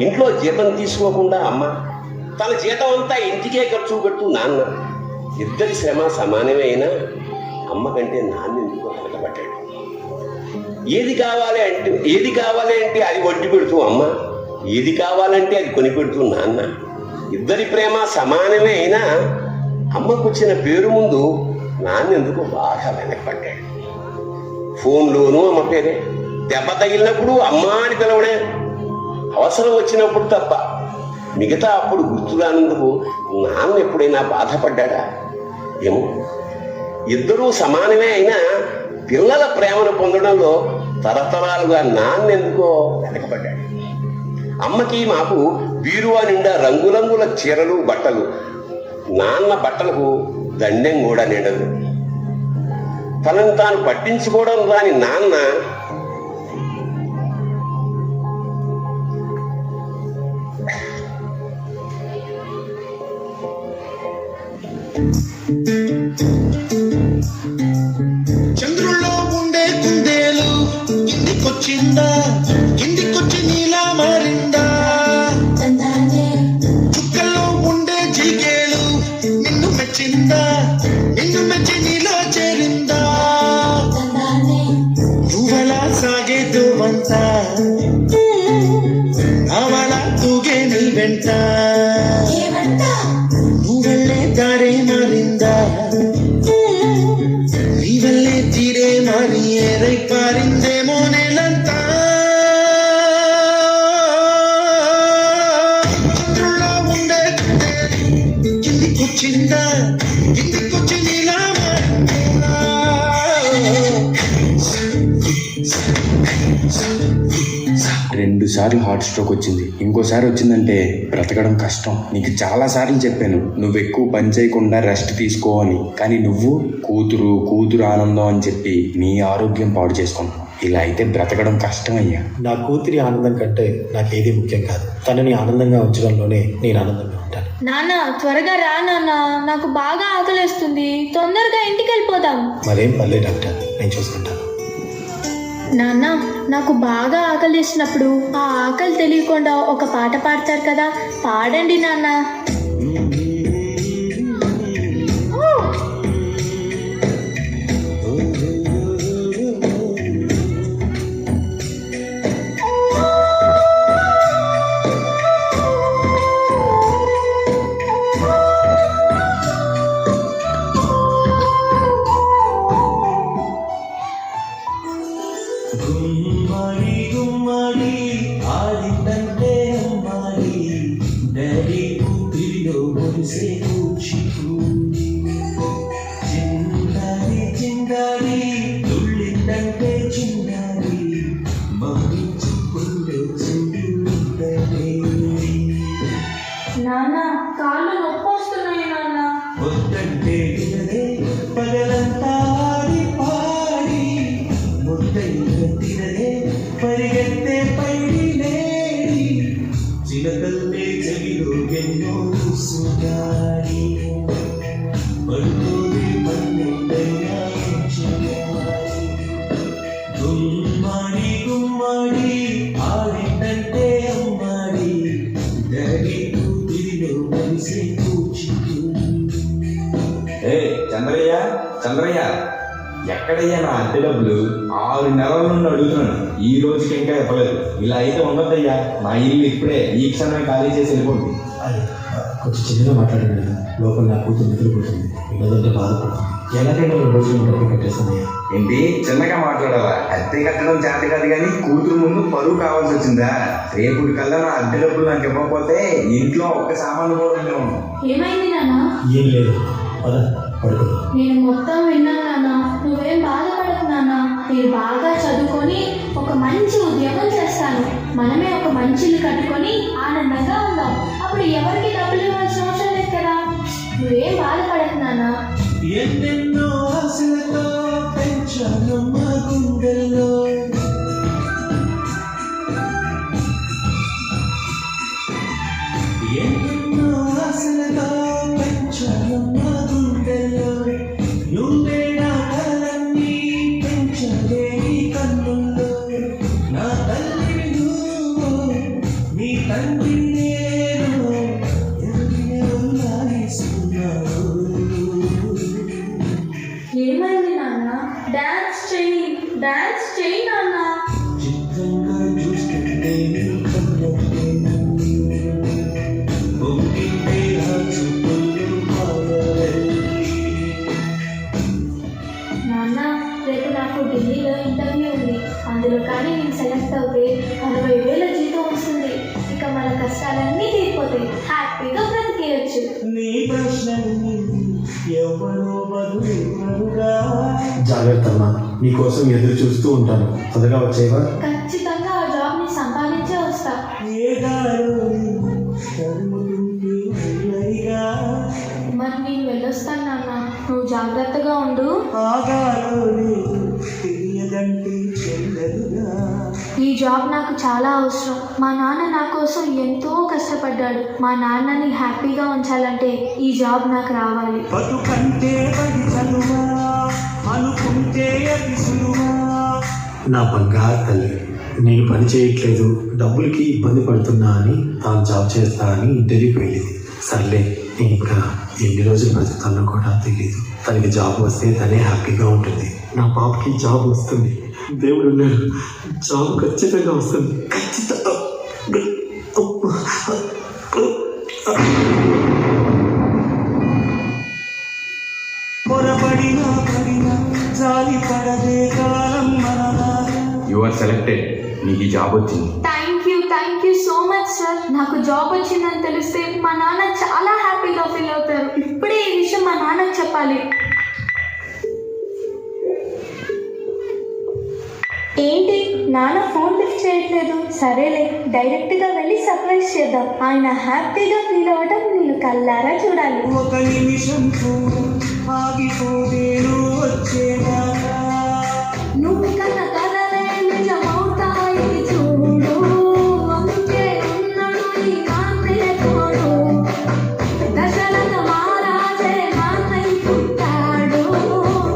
ఇంట్లో జీతం తీసుకోకుండా అమ్మ, తన జీతం అంతా ఇంటికే ఖర్చు పెడుతూ నాన్న. ఇద్దరి శ్రమ సమానమే అయినా అమ్మ కంటే నాన్న ఎందుకో వెనకబడ్డాడు. ఏది కావాలి అంటే అది వడ్డీ పెడుతూ అమ్మ, ఏది కావాలంటే అది కొనిపెడుతూ నాన్న. ఇద్దరి ప్రేమ సమానమే అయినా అమ్మకు వచ్చిన పేరు ముందు నాన్న ఎందుకో బాగా వెనకబడ్డాడు. ఫోన్లోనూ అమ్మ పేరే, దెబ్బ తగిలినప్పుడు అమ్మ అని పిలవడే, అవసరం వచ్చినప్పుడు తప్ప మిగతా అప్పుడు గుర్తురానందుకు నాన్న ఎప్పుడైనా బాధపడ్డా ఏమో. ఇద్దరూ సమానమే అయినా పిల్లల ప్రేమను పొందడంలో తరతరాలుగా నాన్న ఎందుకో వెనకబడ్డాడు. అమ్మకి మాకు బీరువా నిండా రంగురంగుల చీరలు బట్టలు, నాన్న బట్టలకు దండెం కూడా నిండదు. తనను తాను పట్టించుకోవడం రాని నాన్న చంద్రుల్లో ఉండే కుందేలు ఇంటికొచ్చిందా, ఇంటికొచ్చి నీలా మారిందా. చుక్కల్లో ఉండే జీకేలు నిన్ను మెచ్చిందా, నిన్ను మెచ్చి నీలో చేరిందా. నువ్వలా సాగేదు వంత, అవలా తూగే నీ వెంట. నువ్వెళ్ళే దారే మారిందా, నీ వల్లే తీరే మారి ఏరై పారిందేమో నేలంతా. చంద్రుల్లో ఉండే కిందికొచ్చిందా, కిందికొచ్చి నీలా మారిందా. 2 సార్లు హార్ట్ స్ట్రోక్ వచ్చింది. ఇంకోసారి వచ్చిందంటే బ్రతకడం కష్టం. నీకు చాలా సార్లు చెప్పాను నువ్వు ఎక్కువ పని చేయకుండా రెస్ట్ తీసుకో అని. కానీ నువ్వు కూతురు ఆనందం అని చెప్పి నీ ఆరోగ్యం పాడు చేసుకుంటున్నావు. ఇలా అయితే బ్రతకడం కష్టం అయ్యా. నా కూతురి ఆనందం కంటే నాకేది ముఖ్యం కాదు. తనని ఆనందంగా ఉంచడంలోనే నేను ఆనందంగా ఉంటాను. నాన్న త్వరగా రా నాన్న, నాకు బాగా ఆకలేస్తుంది. తొందరగా ఇంటికి వెళ్ళిపోదాం. మరేం పర్లేదు డాక్టర్, నేను చూసుకుంటాను. నాన్న నాకు బాగా ఆకలిసినప్పుడు ఆ ఆకలి తెలియకుండా ఒక పాట పాడతారు కదా, పాడండి నాన్న. గుమ్మడి గుమ్మడి ఆడిందంటే అమ్మాడి, డాడీ కూతురిలో మురిసే కూచిపూడి. చిందాడి చిందాడి తుళ్ళిందంటే చిన్నాడి, మమ్మీ చూపుల్లో చూడుంటే. నాన్న కాళ్ళు నొప్పి వస్తున్నాయి నాన్న. వద్దంటే వినదే పగలంతా ఆడి పాడి, ముద్దైన తినదే పరిగెత్తే పైడి లేడి. చిలకల్లే చెవిలో ఎన్నో సుగాడి, పడుకోదే పన్నెండైనా చేయాలి. గుమ్మడి గుమ్మడి ఆడిందంటే అమ్మాడి, డాడీ కూతురిలో మనిషి కూచిపూడి. చంద్రయ్య ఎక్కడయ్యా నా అద్దె డబ్బులు? 6 నెలల నుండి అడుగుతున్నాను, ఈ రోజుకి ఇంకా ఇవ్వలేదు. ఇలా అయితే ఉండొద్దయ్యా. నా ఇల్లు ఇప్పుడే ఈ క్షణమే ఖాళీ చేసి వెళ్ళిపోండి. అది కొంచెం చిన్నగా మాట్లాడండి కదా, లోపల నా కూతురు నిద్రపోతుంది. ఇవ్వదంటే బాధపడుతుంది. ఎలాగైనా 2 రోజులు డబ్బులు కట్టేస్తానయ్యా. ఏంటి చిన్నగా మాట్లాడాలా? అద్దె కట్టడం చేత కాదు కానీ కూతురు ముందు పరువు కావాల్సి వచ్చిందా? రేపు కల్లా నా అద్దె డబ్బులు నాకు ఇవ్వకపోతే ఇంట్లో ఒక్క సామాను కూడా ఉండవు. ఏమైంది నాన్న? ఏం లేదు, పద పడుకో. నేను మొత్తం విన్నాను నాన్న, నువ్వేం బాధపడకు నాన్న. మీరు బాగా చదువుకొని ఒక మంచి ఉద్యోగం చేస్తాను, మనమే ఒక మంచి ఇల్లు కట్టుకొని ఆనందంగా ఉందాం. అప్పుడు ఎవరికి డబ్బులు ఇవ్వాల్సిన అవసరం లేదు కదా. నువ్వేం బాధపడకు నాన్న. ఎన్నెన్నో ఆశలతో పెంచాను మా గుండెల్లో, ఎన్నెన్నో ఆశలతో పెంచాను మా గుండెల్లో. నువ్వే నా కలన్నీ పెంచలే ఈ కన్నుల్లో. నా తల్లి నువ్వు, నీ తండ్రి నేను ఎదిగే ఉన్నాయిస్తున్నాను. ఏమైంది నాన్న? డాన్స్ చెయ్యి, డాన్స్ చెయ్యి నాన్న. చిత్రంగా చూస్తుంటే నీ కళ్ళకే పొంగితే ఆ చూపులు మాయలై. నాన్న, రేపు నాకు ఢిల్లీలో ఇంటర్వ్యూ ఉంది. అందులో కానీ నేను సెలెక్ట్ అవుతే 60,000 జీతం వస్తుంది. ఇక మన కష్టాలన్నీ తీరిపోతాయి, హ్యాపీగా బ్రతికేయచ్చు. నీ ప్రశ్నని ఎవరో బదులుగా. జాగ్రత్త అమ్మా, నీకోసం ఎదురు చూస్తూ ఉంటాను. త్వరగా వచ్చేవా? ఖచ్చితంగా ఆ జాబ్ని సంపాదించే వస్తా. ఏ దారిని తరుముతుంటే వెళ్ళైగా. మరి నేను వెళ్ళొస్తాను నాన్న, నువ్వు జాగ్రత్తగా ఉండు. ఆగాలోని తెలియదంటే చెల్లదుగా. ఈ జాబ్ నాకు చాలా అవసరం. మా నాన్న నా కోసం ఎంతో కష్టపడ్డాడు. మా నాన్నని హ్యాపీగా ఉంచాలంటే ఈ జాబ్ నాకు రావాలి. బతుకంటే పది చనువా, అనుకుంటే అది సులువా. నా బంగారు తల్లి, నేను పని చేయట్లేదు, డబ్బులకి ఇబ్బంది పడుతున్నా అని తాను జాబ్ చేస్తా అని ఇంటర్వ్యూకి వెళ్ళింది. సర్లే, నేను ఇంకా ఎన్ని రోజులు బ్రతుకుతానో కూడా తెలియదు. తనకి జాబ్ వస్తే తనే హ్యాపీగా ఉంటుంది. నా పాపకి జాబ్ వస్తుంది, దేవుడు ఉన్నాడు, జాబ్ ఖచ్చితంగా వస్తుంది. ఖచ్చితంగా. పొరపడినా పడినా జాలి పడదే కాలం మనలా. You are selected. నీకు ఈ జాబ్ వచ్చింది. Thank you so much sir. నాకు జాబ్ వచ్చిందని తెలిస్తే మా నాన్న చాలా హ్యాపీగా ఫీల్ అవుతారు. ఇప్పుడే ఈ విషయం మా నాన్నకు చెప్పాలి. ఏంటి నాన్న ఫోన్ లిఫ్ట్ చేయట్లేదు? సరేలే, డైరెక్ట్గా వెళ్ళి సర్ప్రైజ్ చేద్దాం. ఆయన హ్యాపీగా ఫీల్ అవ్వడం నేను కళ్ళారా చూడాలి. ఒక నిమిషం ఆగిపోదేను వచ్చేదాకా. నువ్వు కన్న కలలే నిజమవుతాయి చూడు. అందుకే ఉన్నాడు ఈ కాంతే తోడు. దశరథ మహారాజే కాంతై పుట్టాడు.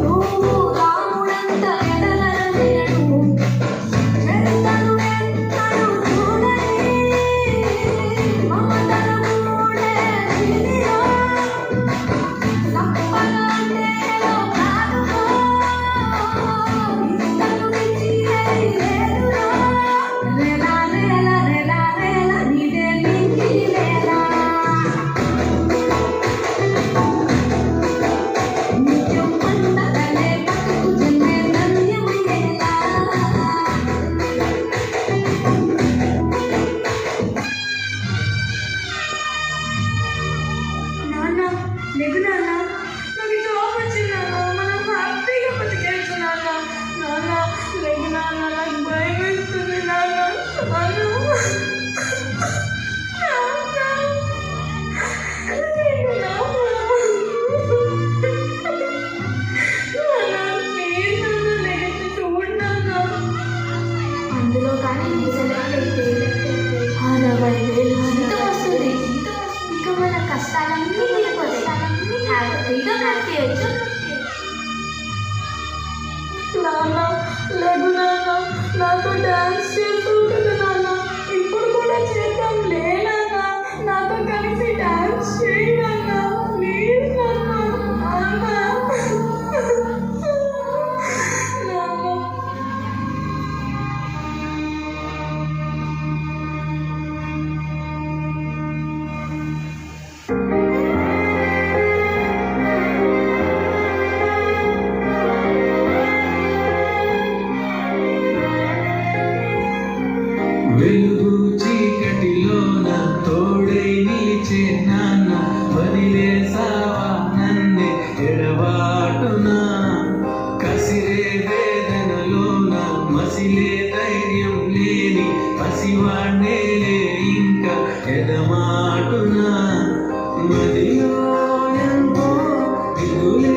నువ్వు రాముడంత ఎదలలేడు. ఎంతను ఎంతను చూడని మమతను మూడే విధిలో. తప్పనంటే కాదురో. ఇంతకు మించి ఏది లేదురో. రేలా రేలా రేలా రేలా నీదే నీకి రేలా. నిత్యం పండగలే బతుకు జన్మే ధన్యమయ్యేలా. నాన్న, లేకు నాన్న, నాకు జాబ్ వచ్చింది నాన్న. మనం హ్యాపీగా బతికేయచ్చు నాన్న. నాన్న, లేకు నాన్న, నాకు భయం వేస్తుంది నాన్న. నాన్న, లేకు నాన్న. నాన్న, ప్లీజ్ నాన్న, లేచి చూడు నాన్న. అందులో కానీ నీకు సెలెక్ట్ అయితే 60,000 జీతం వస్తుంది. ఇక మన కష్టాలన్నీ తీరిపోతాయి, హ్యాపీగా బ్రతికేయచ్చు. నాన్న, లేకు నాన్న, నాతో డాన్స్ చేస్తూ ఉంటుంది నాన్న. ఇప్పుడు కూడా చేద్దాం లే నాన్న. నాతో కలిసి డాన్స్ చేయి నాన్న. ప్లీజ్ నాన్న. నాన్న. నాన్న. వెలుగు చీకటిలోన తోడై నిలిచే నాన్న, వదిలేసావా నన్నే ఎడబాటునా. కసిరే వేదనలోన మసిలే ధైర్యం లేని పసివాణ్ణేలే ఇంకా ఎడమాటునా. మది